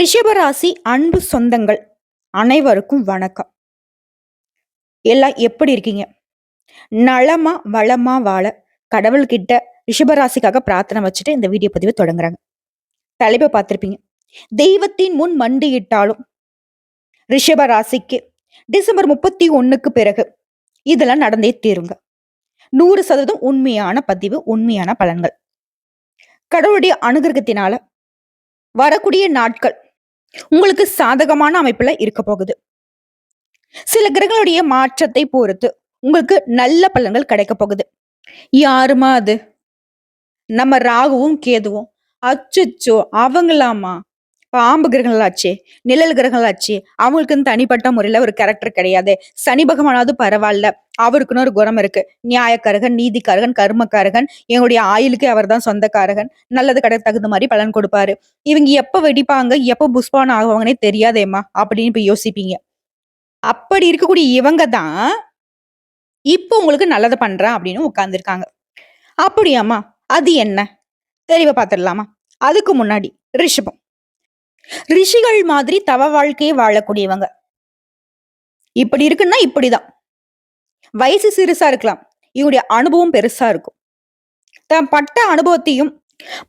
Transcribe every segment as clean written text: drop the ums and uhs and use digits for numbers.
ரிஷபராசி அன்பு சொந்தங்கள் அனைவருக்கும் வணக்கம். எல்லாம் எப்படி இருக்கீங்க? நலமா வளமா வாழ கடவுள்கிட்ட ரிஷபராசிக்காக பிரார்த்தனை வச்சுட்டு இந்த வீடியோ பதிவு தொடங்குறாங்க. தலைப்பை பார்த்திருப்பீங்க. தெய்வத்தின் முன் மண்டியிட்டாலும் ரிஷபராசிக்கு டிசம்பர் 31க்கு பிறகு இதெல்லாம் நடந்தே தீருங்க. 100% உண்மையான பதிவு, உண்மையான பலன்கள். கடவுளுடைய அனுகிரகத்தினால வரக்கூடிய நாட்கள் உங்களுக்கு சாதகமான அமைப்புல இருக்க போகுது. சில கிரகங்களுடைய மாற்றத்தை பொறுத்து உங்களுக்கு நல்ல பலன்கள் கிடைக்க போகுது. யாருமா அது? நம்ம ராகுவும் கேதுவும். அச்சுச்சோ, அவங்களாமா பாம்பு கிரகங்களாச்சே, நிழல் கிரகங்களாச்சே, அவங்களுக்குன்னு தனிப்பட்ட முறையில ஒரு கேரக்டர் கிடையாது. சனி பகவானாவது பரவாயில்ல, அவருக்குன்னு ஒரு குணம் இருக்கு. நியாயக்காரகன், நீதிக்காரகன், கர்மக்காரகன், எங்களுடைய ஆயுளுக்கு அவர் தான் சொந்தக்காரகன், நல்லது கடை தகுந்த மாதிரி பலன் கொடுப்பாரு. இவங்க எப்ப வெடிப்பாங்க, எப்ப புஷ்பான் ஆகுவாங்கன்னே தெரியாதேம்மா அப்படின்னு இப்ப யோசிப்பீங்க. அப்படி இருக்கக்கூடிய இவங்க தான் இப்போ உங்களுக்கு நல்லது பண்றேன் அப்படின்னு உட்கார்ந்துருக்காங்க. அப்படியாம்மா? அது என்ன? தெளிவா பார்த்துடலாமா? அதுக்கு முன்னாடி ரிஷபம். ரிஷிகள் மாதிரி தவ வாழ்க்கையை வாழக்கூடியவங்க. இப்படி இருக்குன்னா இப்படிதான். வயசு சிறுசா இருக்கலாம், இவங்களுடைய அனுபவம் பெருசா இருக்கும். தான் பட்ட அனுபவத்தையும்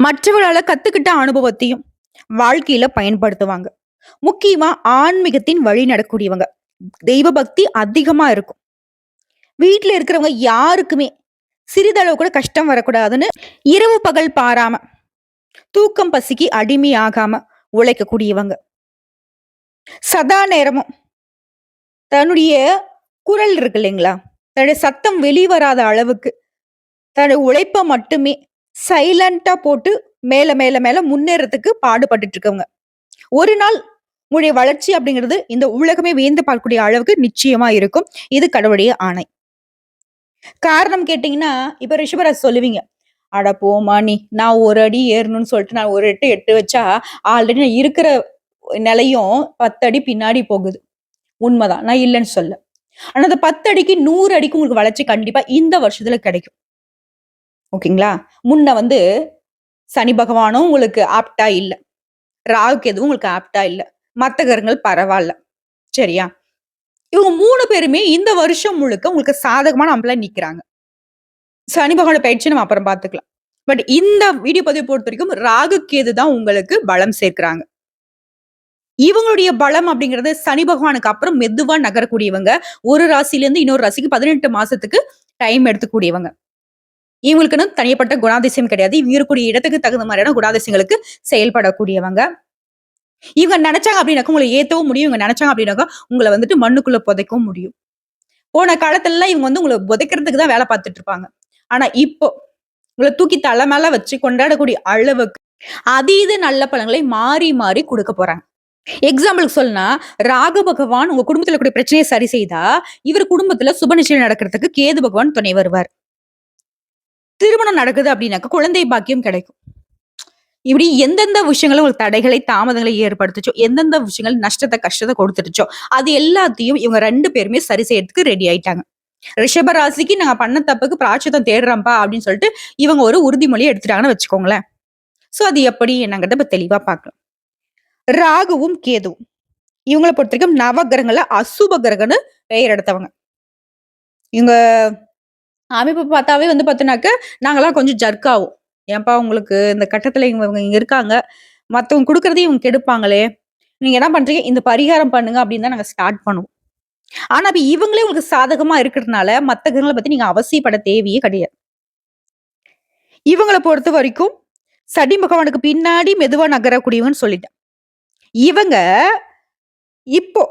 மற்றவர்களால கத்துக்கிட்ட அனுபவத்தையும் வாழ்க்கையில பயன்படுத்துவாங்க. முக்கியமா ஆன்மீகத்தின் வழி நடக்கூடியவங்க. தெய்வ பக்தி அதிகமா இருக்கும். வீட்டுல இருக்கிறவங்க யாருக்குமே சிறிதளவு கூட கஷ்டம் வரக்கூடாதுன்னு இரவு பகல் பாராம, தூக்கம் பசிக்கு அடிமையாகாம உழைக்கக்கூடியவங்க. சதா நேரமும் தன்னுடைய குரல் இருக்கு இல்லைங்களா, தன்னுடைய சத்தம் வெளிவராத அளவுக்கு தன்னுடைய உழைப்ப மட்டுமே சைலண்டா போட்டு மேல மேல மேல முன்னேறதுக்கு பாடுபட்டு இருக்கவங்க. ஒரு நாள் உங்களுடைய வளர்ச்சி அப்படிங்கிறது இந்த உலகமே வியந்து பார்க்கக்கூடிய அளவுக்கு நிச்சயமா இருக்கும். இது கடவுளுடைய ஆணை. காரணம் கேட்டீங்கன்னா, இப்ப ரிஷபராசி சொல்லுவீங்க, அட போமா நீ, நான் ஒரு அடி ஏறணும்னு சொல்லிட்டு நான் ஒரு எட்டு எட்டு வச்சா ஆல்ரெடி நான் இருக்கிற நிலையும் 10 அடி பின்னாடி போகுது. உண்மைதான், நான் இல்லைன்னு சொல்ல. ஆனா அந்த 10 அடிக்கு 100 அடிக்கு உங்களுக்கு வளர்ச்சி கண்டிப்பா இந்த வருஷத்துல கிடைக்கும். ஓகேங்களா? முன்ன சனி பகவானும் உங்களுக்கு ஆப்டா இல்ல, ராகுக்கு எதுவும் உங்களுக்கு ஆப்டா இல்ல, மத்த கிரகங்கள் பரவாயில்ல. சரியா? இவங்க 3 பேருமே இந்த வருஷம் முழுக்க உங்களுக்கு சாதகமான அமைப்புல நிக்கிறாங்க. சனி பகவானோட பயிற்சி நம்ம அப்புறம் பார்த்துக்கலாம். பட் இந்த வீடியோ பதிவு பொறுத்த வரைக்கும் ராகு கேது தான் உங்களுக்கு பலம் சேர்க்கிறாங்க. இவங்களுடைய பலம் அப்படிங்கிறது சனி பகவானுக்கு அப்புறம் மெதுவா நகரக்கூடியவங்க. ஒரு ராசியில இருந்து இன்னொரு ராசிக்கு 18 மாசத்துக்கு டைம் எடுத்துக்கூடியவங்க. இவங்களுக்குன்னு தனிப்பட்ட குணாதிசயம் கிடையாது. இவங்க இருக்கக்கூடிய இடத்துக்கு தகுந்த மாதிரியான குணாதிசயங்களுக்கு செயல்படக்கூடியவங்க. இவங்க நினைச்சாங்க அப்படின்னாக்கா உங்களை ஏத்தவும் முடியும். இவங்க நினைச்சாங்க அப்படின்னாக்கா உங்களை மண்ணுக்குள்ள புதைக்கவும் முடியும். போன காலத்துல இவங்க உங்களை புதைக்கிறதுக்கு தான் வேலை பார்த்துட்டு இருப்பாங்க. ஆனா இப்போ உங்களை தூக்கி தலை மேல வச்சு கொண்டாடக்கூடிய அளவுக்கு அதீத நல்ல பலன்களை மாறி மாறி கொடுக்க போறாங்க. எக்ஸாம்பிளுக்கு சொல்லனா, ராகு பகவான் உங்க குடும்பத்துல கூடிய பிரச்சனையை சரி செய்தா, இவர் குடும்பத்துல சுப நிச்சயம் நடக்கிறதுக்கு கேது பகவான் துணை வருவார். திருமணம் நடக்குது அப்படின்னாக்க குழந்தை பாக்கியம் கிடைக்கும். இப்படி எந்தெந்த விஷயங்களும் உங்களுக்கு தடைகளை, தாமதங்களை ஏற்படுத்துச்சோ, எந்தெந்த விஷயங்கள் நஷ்டத்தை, கஷ்டத்தை கொடுத்துருச்சோ, அது எல்லாத்தையும் இவங்க 2 பேருமே சரி செய்யறதுக்கு ரெடி ஆயிட்டாங்க. ரிஷப ராசிக்கு நாங்க பண்ண தப்புக்கு பிராயச்சித்தம் தேடுறோம்ப்பா அப்படின்னு சொல்லிட்டு இவங்க ஒரு உறுதிமொழி எடுத்துட்டாங்கன்னு வச்சுக்கோங்களேன். சோ அது எப்படி என்னங்கிறத இப்ப தெளிவா பார்க்கலாம். ராகுவும் கேதுவும் இவங்களை பொறுத்த வரைக்கும் நவகிரகங்கள்ல அசுப கிரகம்னு பெயர் எடுத்தவங்க. இவங்க அமைப்பு பார்த்தாவே பார்த்தீங்கன்னாக்க நாங்கெல்லாம் கொஞ்சம் ஜர்க் ஆகும். ஏன்பா உங்களுக்கு இந்த கட்டத்துல இவங்க இங்க இருக்காங்க, மத்தவங்க கொடுக்கறதையும் இவங்க கெடுப்பாங்களே, நீங்க என்ன பண்றீங்க, இந்த பரிகாரம் பண்ணுங்க அப்படின்னு தான் நாங்க ஸ்டார்ட் பண்ணுவோம். ஆனா இப்ப இவங்களே உங்களுக்கு சாதகமா இருக்கிறதுனால மத்த கிரகங்களை பத்தி நீங்க அவசியப்பட தேவையே கிடையாது. இவங்களை பொறுத்த வரைக்கும் சனி பகவானுக்கு பின்னாடி மெதுவா நகரக்கூடியவங்கன்னு சொல்லிட்டேன். இவங்க இப்போ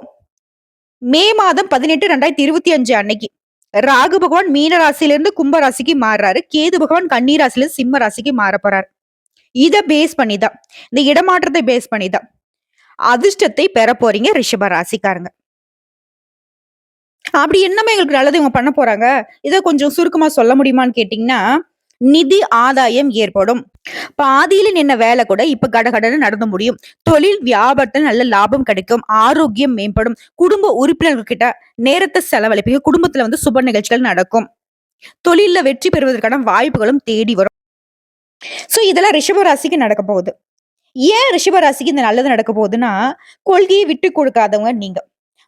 மே மாதம் 18 2025 அன்னைக்கு ராகு பகவான் மீன ராசியிலிருந்து கும்ப ராசிக்கு மாறுறாரு. கேது பகவான் கன்னி ராசியிலிருந்து சிம்ம ராசிக்கு மாற போறாரு. இத பேஸ் பண்ணிதான், இந்த இடமாற்றத்தை பேஸ் பண்ணிதான் அதிர்ஷ்டத்தை பெற போறீங்க ரிஷப ராசிக்காரங்க. அப்படி என்னமே எங்களுக்கு நல்லது இவங்க பண்ண போறாங்க, இதை கொஞ்சம் சுருக்கமா சொல்ல முடியுமான்னு கேட்டீங்கன்னா, நிதி ஆதாயம் ஏற்படும். பாதியில நின்ன வேலை கூட இப்ப கடகடன்னு நடந்து முடியும். தொழில் வியாபாரத்தில் நல்ல லாபம் கிடைக்கும். ஆரோக்கியம் மேம்படும். குடும்ப உறுப்பினர்கள் கிட்ட நேரத்தை செலவழிப்பீங்க. குடும்பத்துல சுப நிகழ்ச்சிகள் நடக்கும். தொழில்ல வெற்றி பெறுவதற்கான வாய்ப்புகளும் தேடி வரும். சோ இதெல்லாம் ரிஷப ராசிக்கு நடக்க போகுது. ஏன் ரிஷபராசிக்கு இந்த நல்லது நடக்க போகுதுன்னா, கொள்கையை விட்டு கொடுக்காதவங்க நீங்க.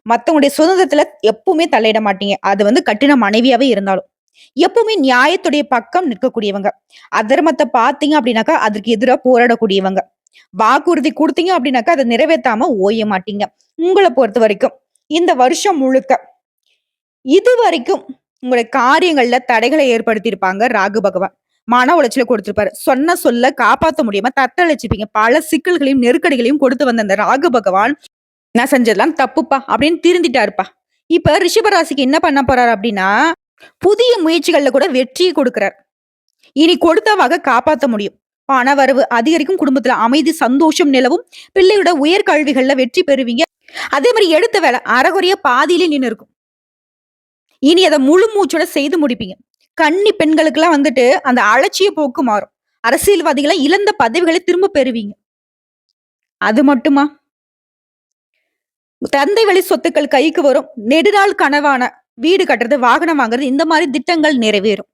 மத்தவங்களுடைய சுதந்திரத்துல எப்பவுமே தலையிட மாட்டீங்க. அது கட்டின மனைவியாவே இருந்தாலும். எப்பவுமே நியாயத்துடைய பக்கம் நிற்கக்கூடியவங்க. அதர்மத்த பார்த்தீங்க அப்படின்னாக்கா, அதற்கு எதிரா போராடக்கூடியவங்க. வாக்குறுதி குடுத்தீங்க அப்படின்னாக்கா, அத நிறைவேத்தாம ஓய மாட்டீங்க. உங்கள பொறுத்தவரைக்கும், இந்த வருஷம் முழுக்க இதுவரைக்கும் உங்களுடைய காரியங்கள்ல தடைகளை ஏற்படுத்தியிருப்பாங்க ராகு பகவான். மன உளைச்சல கொடுத்திருப்பாரு. சொன்ன சொல்ல காப்பாத்த முடியாம தத்தளிச்சிருப்பீங்க. பல சிக்கல்களையும், நெருக்கடிகளையும் கொடுத்து வந்த அந்த ராகு பகவான், "நான் செஞ்சதெல்லாம் தப்புப்பா" அப்படின்னு திருந்திட்டாருப்பா. இப்ப ரிஷபராசிக்கு என்ன பண்ண போறாரு அப்படின்னா, புதிய முயற்சிகள்ல கூட வெற்றியை கொடுக்கிறார். இனி கொடுத்த வகை காப்பாத்த முடியும். பணவரவு அதிகரிக்கும், குடும்பத்துல அமைதி, சந்தோஷம் நிலவும், பிள்ளையோட உயர்கல்விகள்ல வெற்றி பெறுவீங்க. அதே மாரி எடுத்த வேலை அரைகுறையா பாதியிலே நின்னு இருக்கும். இனி அத முழு மூச்சோட செய்து முடிப்பீங்க. கன்னி பெண்களுக்கெல்லாம் அந்த அலட்சிய போக்கு மாறும். அரசியல்வாதிகள இழந்த பதவிகளை திரும்ப பெறுவீங்க. அது மட்டுமா? தந்தை வழி சொத்துக்கள் கைக்கு வரும். நெடுநாள் கனவான வீடு கட்டுறது, வாகனம் வாங்குறது இந்த மாரி திட்டங்கள் நிறைவேறும்.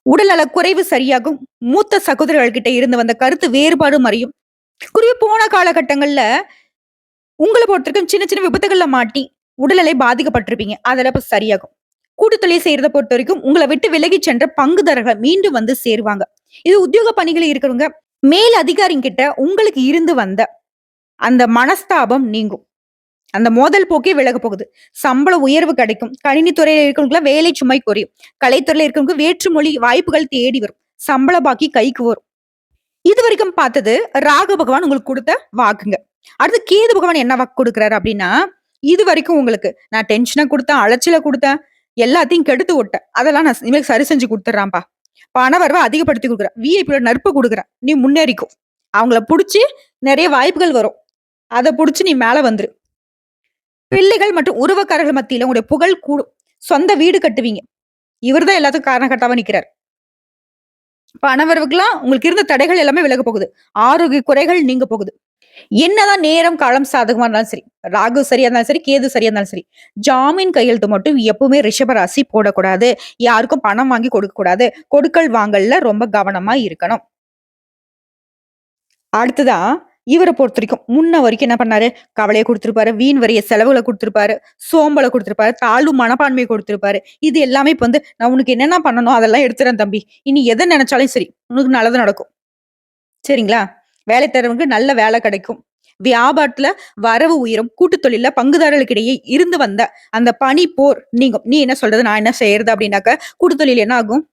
உடல்நல குறைவு சரியாகும். மூத்த சகோதரர்கள் கிட்ட இருந்து வந்த கருத்து வேறுபாடு மறையும். குறிப்பா போன காலகட்டங்கள்ல உங்கள பொறுத்தவரைக்கும் சின்ன சின்ன விபத்துகள்ல மாட்டி உடல்நிலை பாதிக்கப்பட்டிருப்பீங்க. அதெல்லாம் இப்ப சரியாகும். கூட்டு தொழில் செய்யறத பொறுத்தவரைக்கும் உங்கள விட்டு விலகி சென்ற பங்குதாரர்கள் மீண்டும் வந்து சேருவாங்க. இது உத்தியோக பணிகளில் இருக்கிறவங்க மேல் அதிகாரிங்க கிட்ட உங்களுக்கு இருந்து வந்த அந்த மனஸ்தாபம் நீங்கும். அந்த மோதல் போக்கே விலக போகுது. சம்பள உயர்வு கிடைக்கும். கணினி துறையில இருக்கிறவங்களுக்கு வேலை சுமை குறையும். கலைத்துறையில இருக்கிறவங்க வேற்றுமொழி வாய்ப்புகள் தேடி வரும். சம்பள பாக்கி கைக்கு வரும். இதுவரைக்கும் பார்த்தது ராகு பகவான் உங்களுக்கு கொடுத்த வாக்குங்க. அடுத்து கேது பகவான் என்ன வாக்கு கொடுக்குறாரு அப்படின்னா, இதுவரைக்கும் உங்களுக்கு நான் டென்ஷன குடுத்தேன், அலைச்சல குடுத்தேன், எல்லாத்தையும் கெடுத்து விட்டேன். அதெல்லாம் நான் இனிமேல் சரி செஞ்சு குடுத்துடுறேன்ப்பா. பண வரவ அதிகப்படுத்தி குடுக்குறேன். விஐபியோட நட்பு குடுக்குறேன். நீ முன்னேறிக்கோ. அவங்கள புடிச்சு நெறைய வாய்ப்புகள் வரும். அத புடிச்சு நீ மேல வந்துரு. பிள்ளைகள் மற்றும் உறவுக்காரர்கள் மத்தியில உங்களுடைய புகழ் கூடும். சொந்த வீடு கட்டுவீங்க. இவர் தான் எல்லாத்துக்கும் காரணகர்த்தாவா நிக்கிறார். பணவரவுக்கெல்லாம் உங்களுக்கு இருந்த தடைகள் எல்லாமே விலக போகுது. ஆரோக்கிய குறைகள் நீங்க போகுது. என்னதான் நேரம், காலம் சாதகமா இருந்தாலும் சரி, ராகு சரியா இருந்தாலும் சரி, கேது சரியா இருந்தாலும் சரி, ஜாமீன் கையெழுத்து மட்டும் எப்பவுமே ரிஷப ராசி போடக்கூடாது. யாருக்கும் பணம் வாங்கி கொடுக்க கூடாது. கொடுக்கல் வாங்கல்ல ரொம்ப கவனமா இருக்கணும். அடுத்ததா இவர பொறுத்தவரைக்கும் முன்ன வரைக்கும் என்ன பண்ணாரு? கவலைய குடுத்திருப்பாரு. வீண் வரிய செலவுகள குடுத்திருப்பாரு. சோம்பல குடுத்திருப்பாரு. தாழ்வு மனப்பான்மைய குடுத்திருப்பாரு. இது எல்லாமே இப்ப நான் உனக்கு என்னென்ன பண்ணனோ அதெல்லாம் எடுத்துறேன் தம்பி. இனி எத நெனச்சாலும் சரி, உனக்கு நல்லது நடக்கும். சரிங்களா? வேலை தேடுறவங்களுக்கு நல்ல வேலை கிடைக்கும். வியாபாரத்துல வரவு உயரும். கூட்டுத் தொழில்ல பங்குதாரர்களுக்கிடையே இருந்து வந்த அந்த பனி போர் நீங்கும். நீ என்ன சொல்றது? நான் என்ன செய்யறது? அப்படின்னாக்க கூட்டுத் தொழில் என்ன ஆகும்?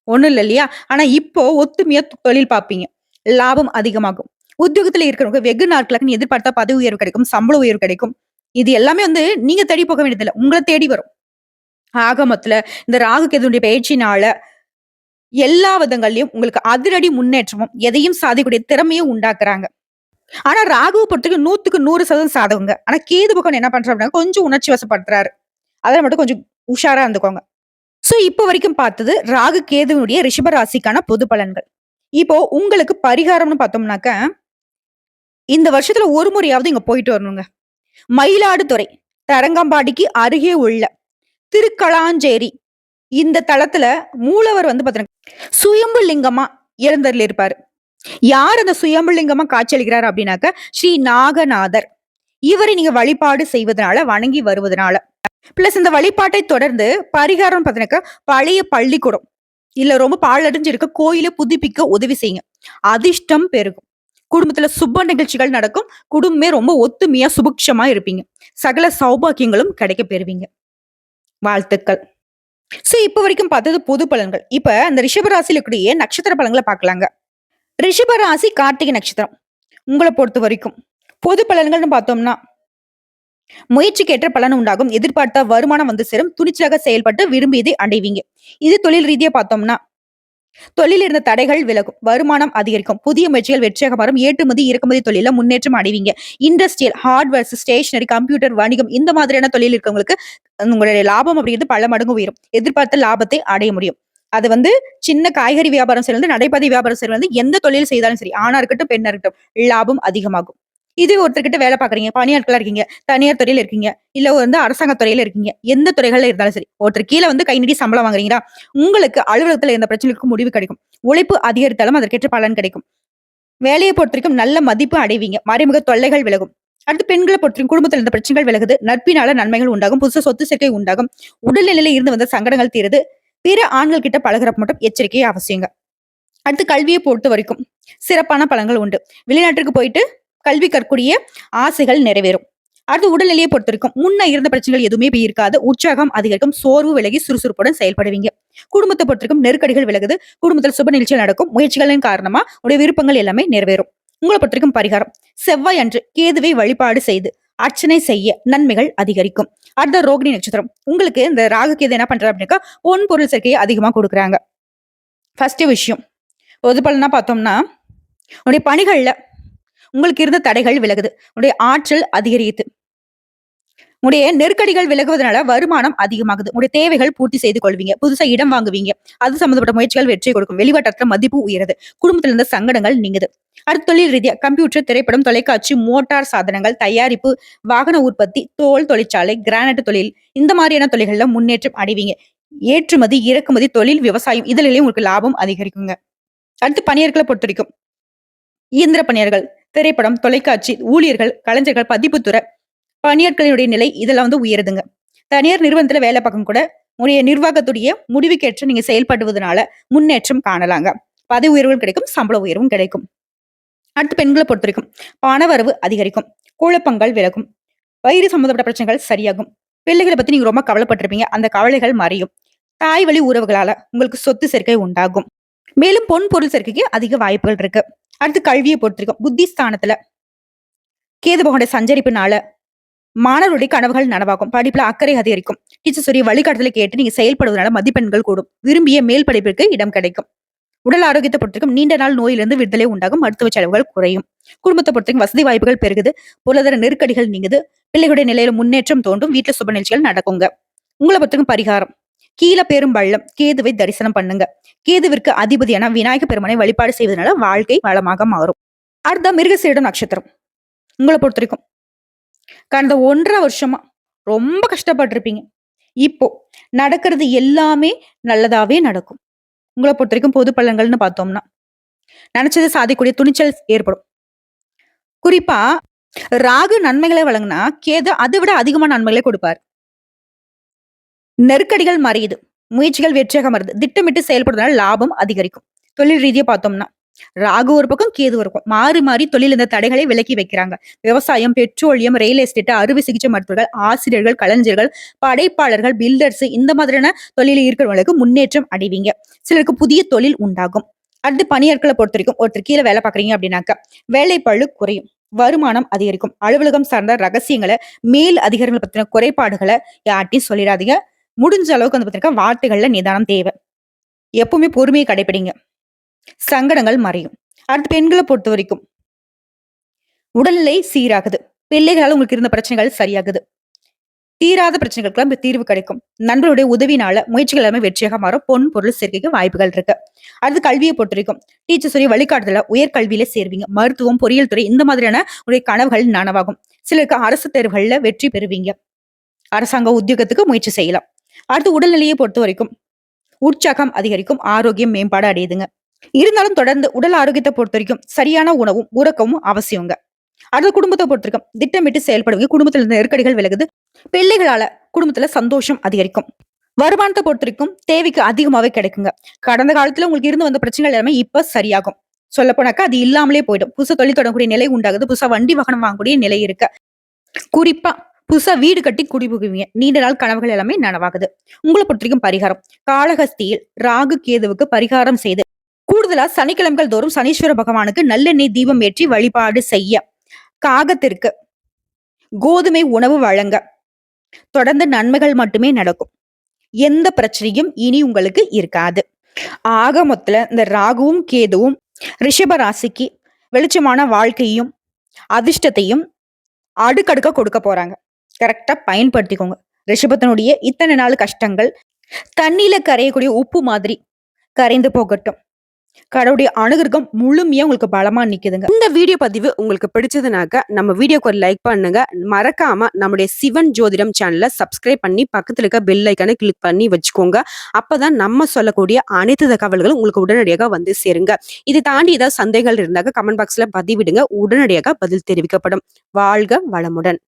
ஒண்ணும் இல்ல இல்லையா? ஆனா இப்போ ஒத்துமையா தொழில் பார்ப்பீங்க. லாபம் அதிகமாகும். உத்தியோகத்துல இருக்கிறவங்க வெகு நாட்களாக நீ எதிர்பார்த்த பதவி உயர்வு கிடைக்கும். சம்பள உயர்வு கிடைக்கும். இது எல்லாமே நீங்க தேடி போக வேண்டியதில்ல. உங்கள தேடி வரும். ஆக மொத்தத்துல இந்த ராகு கேதுவுடைய பயிற்சினால எல்லா விதங்கள்லயும் உங்களுக்கு அதிரடி முன்னேற்றமும், எதையும் சாதிக்கக்கூடிய திறமையும் உண்டாக்குறாங்க. ஆனா ராகுவ பொறுத்தவரைக்கும் 100க்கு 100% சாதகங்க. ஆனா கேது பகவான் என்ன பண்றாரு அப்படின்னா, கொஞ்சம் உணர்ச்சி வசப்படுத்துறாரு. அதுல மட்டும் கொஞ்சம் உஷாரா இருந்துக்கோங்க. சோ இப்ப வரைக்கும் பார்த்தது ராகு கேதுவுடைய ரிஷப ராசிக்கான பொது பலன்கள். இப்போ உங்களுக்கு பரிகாரம்னு பார்த்தோம்னாக்க, இந்த வருஷத்துல ஒரு முறையாவது இங்க போயிட்டு வரணுங்க. மயிலாடுதுறை, தரங்கம்பாடிக்கு அருகே உள்ள திருக்களஞ்சேரி இந்த தளத்துல மூலவர் பாத்தீங்கன்னா சுயம்பு லிங்கமா எழுந்தருளி இருப்பாரு. யார் அந்த சுயம்பு லிங்கமா காட்சியளிக்கிறார் அப்படின்னாக்க ஸ்ரீ நாகநாதர். இவரை நீங்க வழிபாடு செய்வதனால, வணங்கி வருவதனால பிளஸ் இந்த வழிபாட்டை தொடர்ந்து பரிகாரம் பாத்தீங்கன்னாக்க பழைய பள்ளிக்கூடம் இல்ல ரொம்ப பாழடைஞ்சிருக்க கோயில புதுப்பிக்க உதவி செய்யுங்க. அதிர்ஷ்டம் பெருகும். குடும்பத்துல சுப நிகழ்ச்சிகள் நடக்கும். குடும்பமே ரொம்ப ஒத்துமையா சுபிக்ஷமா இருப்பீங்க. சகல சௌபாக்கியங்களும் கிடைக்க பெறுவீங்க. வாழ்த்துக்கள். சோ இப்ப வரைக்கும் பார்த்தது பொது பலன்கள். இப்ப அந்த ரிஷபராசியில இருக்கக்கூடிய நட்சத்திர பலன்களை பார்க்கலாங்க. ரிஷபராசி கார்த்திகை நட்சத்திரம். உங்களை பொறுத்த வரைக்கும் பொது பலன்கள்னு பார்த்தோம்னா, முயற்சிக்கேற்ற பலன் உண்டாகும். எதிர்பார்த்த வருமானம் சேரும். துணிச்சலாக செயல்பட்டு விரும்பியதை அடைவீங்க. இது தொழில் ரீதியா பார்த்தோம்னா, தொழில் இருந்த தடைகள் விலகும். வருமானம் அதிகரிக்கும். புதிய முயற்சிகள் வெற்றியாக மாறும். ஏற்றுமதி, இறக்குமதி தொழில முன்னேற்றம் அடைவீங்க. இண்டஸ்ட்ரியல், ஹார்ட்வேர்ஸ், ஸ்டேஷனரி, கம்ப்யூட்டர், வணிகம் இந்த மாதிரியான தொழில் இருக்கவங்களுக்கு உங்களுடைய லாபம் அப்படிங்கிறது பல மடங்கு உயரும். எதிர்பார்த்த லாபத்தை அடைய முடியும். அது சின்ன காய்கறி வியாபாரம் செய்யறது, நடைபாதை வியாபாரம் செய்யறது, எந்த தொழில் செய்தாலும் சரி, ஆணா இருக்கட்டும், பெண்ணா இருக்கட்டும், லாபம் அதிகமாகும். இது ஒருத்தர்கிட்ட வேலை பாக்குறீங்க, பணியாட்களா இருக்கீங்க, தனியார் துறையில இருக்கீங்க, இல்ல அரசாங்க துறையில இருக்கீங்க, எந்த துறைகள்ல இருந்தாலும் சரி, ஒருத்தர் கீழே கை நீட்டி சம்பளம் வாங்குறீங்களா, உங்களுக்கு அலுவலகத்துல இருந்த பிரச்சனைகளுக்கு முடிவு கிடைக்கும். உழைப்பு அதிகரித்தாலும் அதற்கேற்ற பலன் கிடைக்கும். வேலையை பொறுத்தவரைக்கும் நல்ல மதிப்பு அடைவீங்க. மறைமுக தொல்லைகள் விலகும். அடுத்து பெண்களை பொறுத்தவரைக்கும் குடும்பத்தில் இருந்த பிரச்சனைகள் விலகுது. நட்பினால நன்மைகள் உண்டாகும். புதுசா சொத்து சேர்க்கை உண்டாகும். உடல்நிலையில இருந்து வந்த சங்கடங்கள் தீருது. பிற ஆண்கள் கிட்ட பழகுறப்ப மட்டும் எச்சரிக்கை அவசியங்க. அடுத்து கல்வியை பொறுத்த வரைக்கும் சிறப்பான பலன்கள் உண்டு. வெளிநாட்டிற்கு போயிட்டு கல்வி கற்கக்கூடிய ஆசைகள் நிறைவேறும். அடுத்து உடல்நிலையை பொறுத்த வரைக்கும் முன்ன இருந்த பிரச்சனைகள் எதுவுமே இப்ப இருக்காது. உற்சாகம் அதிகரிக்கும். சோர்வு விலகி சுறுசுறுப்புடன் செயல்படுவீங்க. குடும்பத்தை பொறுத்த வரைக்கும் நெருக்கடிகள் விலகுது. குடும்பத்தில் சுப நிகழ்ச்சிகள் நடக்கும். முயற்சிகளின் காரணமா உடைய விருப்பங்கள் எல்லாமே நிறைவேறும். உங்களை பொறுத்த வரைக்கும் பரிகாரம் செவ்வாய் அன்று கேதுவை வழிபாடு செய்து அர்ச்சனை செய்ய நன்மைகள் அதிகரிக்கும். அடுத்த ரோகிணி நட்சத்திரம் உங்களுக்கு இந்த ராகு கேது என்ன பண்றாரு அப்படின்னாக்கா பொன் பொருள் சேர்க்கையை அதிகமா கொடுக்குறாங்க. ஃபர்ஸ்ட் விஷயம் பொது பலனா பார்த்தோம்னா உடைய பணிகள்ல உங்களுக்கு இருந்த தடைகள் விலகுது. உடைய ஆற்றல் அதிகரித்து உடைய நெருக்கடிகள் விலகுவதனால வருமானம் அதிகமாகுது. உடைய தேவைகள் பூர்த்தி செய்து கொள்வீங்க. புதுசா இடம் வாங்குவீங்க. அது சம்பந்தப்பட்ட முயற்சிகள் வெற்றி கொடுக்கும். வெளிவட்டாரத்துல மதிப்பு உயருது. குடும்பத்துல இருந்த சங்கடங்கள் நீங்குது. அடுத்த தொழில் ரீதியா கம்ப்யூட்டர், திரைப்படம், தொலைக்காட்சி, மோட்டார் சாதனங்கள் தயாரிப்பு, வாகன உற்பத்தி, தோல் தொழிற்சாலை, கிரானைட் தொழில் இந்த மாதிரியான தொழில்கள்ல முன்னேற்றம் அடைவீங்க. ஏற்றுமதி, இறக்குமதி தொழில், விவசாயம் இதுலயும் உங்களுக்கு லாபம் அதிகரிக்குங்க. அடுத்து பணியாட்களை பொறுத்த வரைக்கும் இயந்திர பணியாளர்கள், திரைப்படம், தொலைக்காட்சி ஊழியர்கள், கலைஞர்கள், பதிப்புத்துறை பணியாட்களினுடைய நிலை இதெல்லாம் உயருதுங்க. தனியார் நிறுவனத்துல வேலை பார்க்கும் கூட உடைய நிர்வாகத்துடைய முடிவுக்கேற்று நீங்க செயல்படுவதனால முன்னேற்றம் காணலாங்க. பதவி உயர்வும் கிடைக்கும். சம்பள உயர்வும் கிடைக்கும். அடுத்து பெண்களை பொறுத்த வரைக்கும் பணவரவு அதிகரிக்கும். குழப்பங்கள் விலகும். வயிறு சம்பந்தப்பட்ட பிரச்சனைகள் சரியாகும். பிள்ளைகளை பத்தி நீங்க ரொம்ப கவலைப்பட்டிருப்பீங்க. அந்த கவலைகள் மறையும். தாய் வழி உறவுகளால உங்களுக்கு சொத்து சேர்க்கை உண்டாகும். மேலும் பொன் பொருள் சேர்க்கைக்கு அதிக வாய்ப்புகள் இருக்கு. அடுத்து கல்வியை பொறுத்திருக்கும் புத்தி ஸ்தானத்துல கேது பகவானுடைய சஞ்சரிப்பினால மாணவருடைய கனவுகள் நனவாகும். படிப்புல அக்கறை அதிகரிக்கும். டீச்சர்ஸுடைய வழிகாட்டுதலை கேட்டு நீங்க செயல்படுவதனால மதிப்பெண்கள் கூடும். விரும்பிய மேல் படிப்பிற்கு இடம் கிடைக்கும். உடல் ஆரோக்கியத்தை பொறுத்திருக்கும் நீண்ட நாள் நோயிலிருந்து விடுதலை உண்டாகும். மருத்துவ செலவுகள் குறையும். குடும்பத்தை பொறுத்திருக்கும் வசதி வாய்ப்புகள் பெருகுது. பொருளாதார நெருக்கடிகள் நீங்குது. பிள்ளைகளுடைய நிலையில முன்னேற்றம் தோன்றும். வீட்டுல சுப நிகழ்ச்சிகள் நடக்குங்க. உங்களை பொறுத்திருக்கும் பரிகாரம் கீழே பெரும் பள்ளம் கேதுவை தரிசனம் பண்ணுங்க. கேதுவிற்கு அதிபதியான விநாயக பெருமனை வழிபாடு செய்வதனால வாழ்க்கை வளமாக மாறும். அடுத்த மிருகசீரிடம் நட்சத்திரம் உங்களை பொறுத்த வரைக்கும் கடந்த 1.5 வருஷமா ரொம்ப கஷ்டப்பட்டிருப்பீங்க. இப்போ நடக்கிறது எல்லாமே நல்லதாவே நடக்கும். உங்களை பொறுத்த வரைக்கும் பொது பலன்கள்னு பார்த்தோம்னா நினைச்சதை சாதிக்கூடிய துணிச்சல் ஏற்படும். குறிப்பா ராகு நன்மைகளை வழங்கினா கேது அதை விட அதிகமான நன்மைகளை கொடுப்பார். நெருக்கடிகள் மறையுது. முயற்சிகள் வெற்றியாக மாறுது. திட்டமிட்டு செயல்படுறதுனால லாபம் அதிகரிக்கும். தொழில் ரீதியா பார்த்தோம்னா ராகு ஒரு பக்கம் கேது ஒரு பக்கம் மாறி மாறி தொழில் இந்த தடைகளை விலக்கி வைக்கிறாங்க. விவசாயம், பெட்ரோலியம், ரயில் எஸ்டேட், அறுவை சிகிச்சை மருத்துவர்கள், ஆசிரியர்கள், கலைஞர்கள், படைப்பாளர்கள், பில்டர்ஸ் இந்த மாதிரியான தொழிலில் இருக்கிறவங்களுக்கு முன்னேற்றம் அடைவீங்க. சிலருக்கு புதிய தொழில் உண்டாகும். அடுத்து பணியாட்களை பொறுத்த வரைக்கும் ஒருத்தர் கீழே வேலை பாக்குறீங்க அப்படின்னாக்கா வேலைப்பளு குறையும். வருமானம் அதிகரிக்கும். அலுவலகம் சார்ந்த ரகசியங்களை மேல் அதிகாரிகளை பத்தின குறைபாடுகளை யார்ட்டையும் சொல்லிடாதீங்க. முடிஞ்ச அளவுக்கு பத்திரிக்கா வார்த்தைகள்ல நிதானம் தேவை. எப்பவுமே பொறுமையை கடைபிடிங்க. சங்கடங்கள் மறையும். அடுத்து பெண்களை பொறுத்த வரைக்கும் உடல்நிலை சீராகுது. பிள்ளைகளால் உங்களுக்கு இருந்த பிரச்சனைகள் சரியாகுது. தீராத பிரச்சனைகளுக்கு தீர்வு கிடைக்கும். நண்பருடைய உதவினால முயற்சிகள் எல்லாமே வெற்றியாக மாறும். பொன் பொருள் சேர்க்கைக்கு வாய்ப்புகள் இருக்கு. அடுத்து கல்வியை பொறுத்த வரைக்கும் டீச்சர்ஸுடைய வழிகாட்டுதல உயர்கல்வியில சேர்வீங்க. மருத்துவம், பொறியியல் துறை இந்த மாதிரியான உடைய கனவுகள் நனவாகும். சிலருக்கு அரசு தேர்வுகள்ல வெற்றி பெறுவீங்க. அரசாங்க உத்தியோகத்துக்கு முயற்சி செய்யலாம். அடுத்து உடல்நிலையை பொறுத்த வரைக்கும் உற்சாகம் அதிகரிக்கும். ஆரோக்கியம் மேம்பாடு அடையுதுங்க. இருந்தாலும் தொடர்ந்து உடல் ஆரோக்கியத்தை பொறுத்த வரைக்கும் சரியான உணவும் உறக்கமும் அவசியங்க. அடுத்த குடும்பத்தை பொறுத்த வரைக்கும் திட்டமிட்டு செயல்படுவீங்க. குடும்பத்துல இருந்த நெருக்கடிகள் விலகுது. பிள்ளைகளால குடும்பத்துல சந்தோஷம் அதிகரிக்கும். வருமானத்தை பொறுத்த வரைக்கும் தேவைக்கு அதிகமாவே கிடைக்குங்க. கடந்த காலத்துல உங்களுக்கு இருந்து வந்த பிரச்சனைகள் எல்லாமே இப்ப சரியாகும். சொல்ல போனாக்கா அது இல்லாமலே போயிடும். புதுசா தொழில் தொடங்கக்கூடிய நிலை உண்டாகுது. புதுசா வண்டி வாகனம் வாங்கக்கூடிய நிலை இருக்கு. குறிப்பா புதுசா வீடு கட்டி குடிபுகுவீங்க. நீண்ட நாள் கனவுகள் எல்லாமே நனவாகுது. உங்களை பொறுத்த வரைக்கும் பரிகாரம் காளஹஸ்தியில் ராகு கேதுவுக்கு பரிகாரம் செய்து கூடுதலா சனிக்கிழமைகள் தோறும் சனீஸ்வர பகவானுக்கு நல்லெண்ணெய் தீபம் ஏற்றி வழிபாடு செய்ய, காகத்திற்கு கோதுமை உணவு வழங்க தொடர்ந்து நன்மைகள் மட்டுமே நடக்கும். எந்த பிரச்சனையும் இனி உங்களுக்கு இருக்காது. ஆக மொத்தத்துல இந்த ராகுவும் கேதுவும் ரிஷப ராசிக்கு வெளிச்சமான வாழ்க்கையும் அதிர்ஷ்டத்தையும் அடுக்கடுக்க கொடுக்க போறாங்க. கரெக்டா பயன்படுத்திக்கோங்க. ரிஷபத்தினுடைய இத்தனை நாள் கஷ்டங்கள் தண்ணியில கரையக்கூடிய உப்பு மாதிரி கரைந்து போகட்டும். கடவுளுடைய அனுகிரகம் முழுமையா உங்களுக்கு பலமா நிக்குதுங்க. இந்த வீடியோ பதிவு உங்களுக்கு பிடிச்சதுனாக்க நம்ம வீடியோக்கு ஒரு லைக் பண்ணுங்க. மறக்காம நம்முடைய சிவன் ஜோதிடம் சேனலை சப்ஸ்கிரைப் பண்ணி பக்கத்துல இருக்க பெல் ஐக்கானை கிளிக் பண்ணி வச்சுக்கோங்க. அப்பதான் நம்ம சொல்லக்கூடிய அனைத்து தகவல்களும் உங்களுக்கு உடனடியாக வந்து சேருங்க. இதை தாண்டி ஏதாவது சந்தேகங்கள் இருந்தாக்க கமெண்ட் பாக்ஸ்ல பதிவிடுங்க. உடனடியாக பதில் தெரிவிக்கப்படும். வாழ்க வளமுடன்.